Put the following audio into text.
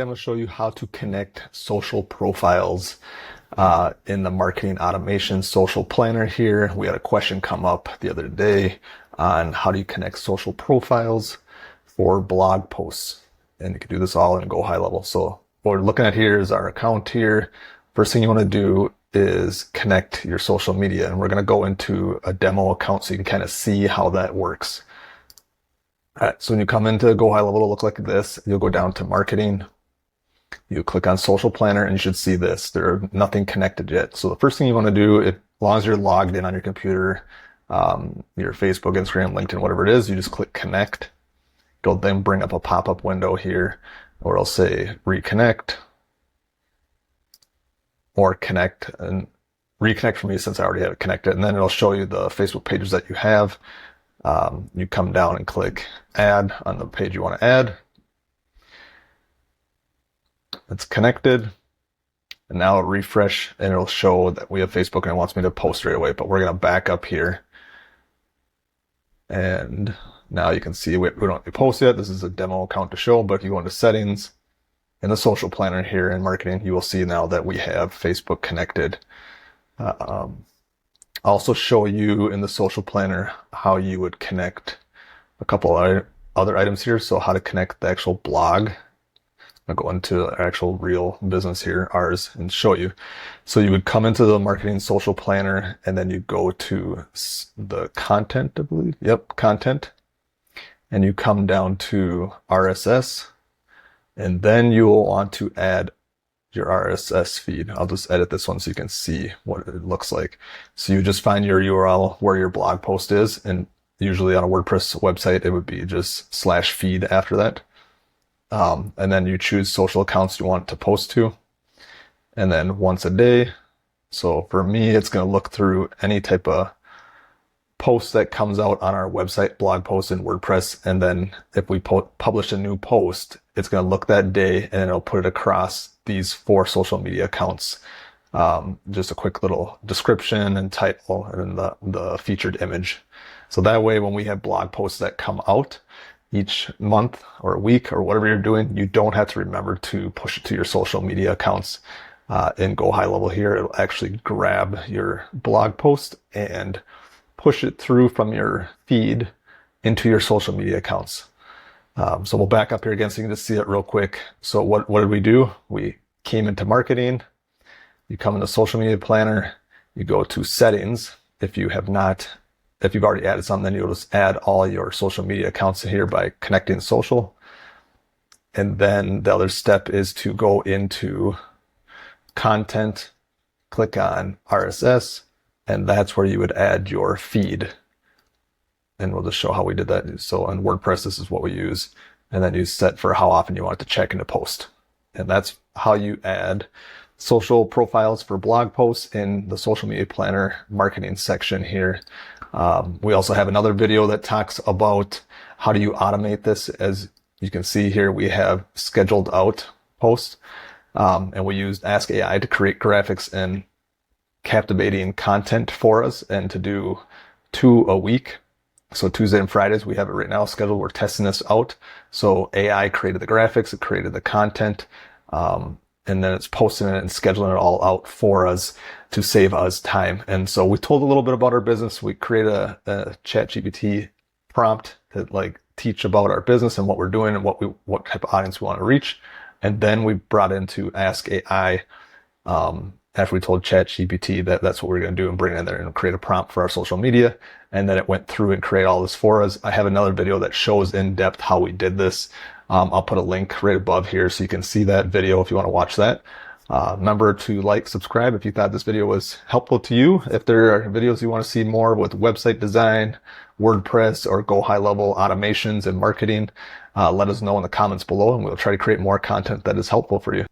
I'm going to show you how to connect social profiles in the marketing automation social planner here. We had a question come up the other day on how do you connect social profiles for blog posts. And you can do this all in GoHighLevel. So what we're looking at here is our account here. First thing you want to do is connect your social media. And we're going to go into a demo account so you can kind of see how that works. All right, so when you come into GoHighLevel, it'll look like this. You'll go down to marketing. You click on social planner and you should see this. There's nothing connected yet. So the first thing you want to do, as long as you're logged in on your computer, your Facebook, Instagram, LinkedIn, whatever it is, you just click connect. It'll then bring up a pop-up window here where it'll say reconnect or connect, and reconnect for me since I already have it connected. And then it'll show you the Facebook pages that you have. You come down and click add on the page you want to add. It's connected, and now it'll refresh and it'll show that we have Facebook and it wants me to post right away, but we're going to back up here. And now you can see we don't have to post yet. This is a demo account to show, but if you go into settings in the social planner here in marketing, you will see now that we have Facebook connected. I'll also show you in the social planner how you would connect a couple other items here. So how to connect the actual blog. I'll go into our actual real business here, ours, and show you. So you would come into the marketing social planner and then you go to the content, I believe. Yep, content. And you come down to RSS, and then you will want to add your RSS feed. I'll just edit this one so you can see what it looks like. So you just find your URL where your blog post is, and usually on a WordPress website, it would be just /feed after that. And then you choose social accounts you want to post to, and then once a day. So for me, it's going to look through any type of post that comes out on our website, blog post in WordPress. And then if we publish a new post, it's going to look that day and it'll put it across these 4 social media accounts. Just a quick little description and title and then the featured image. So that way, when we have blog posts that come out each month or a week or whatever you're doing, you don't have to remember to push it to your social media accounts. In GoHighLevel here, it'll actually grab your blog post and push it through from your feed into your social media accounts. So we'll back up here again so you can just see it real quick. So what did we do? We came into marketing. You come into social media planner. You go to settings. If you've already added something, then you'll just add all your social media accounts here by connecting social. And then the other step is to go into content, click on RSS, and that's where you would add your feed. And we'll just show how we did that. So on WordPress, this is what we use. And then you set for how often you want it to check into post. And that's how you add social profiles for blog posts in the social media planner marketing section here. We also have another video that talks about how do you automate this. As you can see here, we have scheduled out posts, and we used Ask AI to create graphics and captivating content for us, and to do 2 a week. So Tuesday and Fridays, we have it right now scheduled. We're testing this out. So AI created the graphics, it created the content, and then it's posting it and scheduling it all out for us to save us time. And so we told a little bit about our business. We created a ChatGPT prompt to teach about our business and what we're doing and what type of audience we want to reach. And then we brought into Ask AI, after we told ChatGPT that that's what we're going to do, and bring it in there and create a prompt for our social media. And then it went through and create all this for us. I have another video that shows in depth how we did this. I'll put a link right above here so you can see that video if you want to watch that. Remember to subscribe if you thought this video was helpful to you. If there are videos you want to see more with website design, WordPress, or GoHighLevel automations and marketing, let us know in the comments below, and we'll try to create more content that is helpful for you.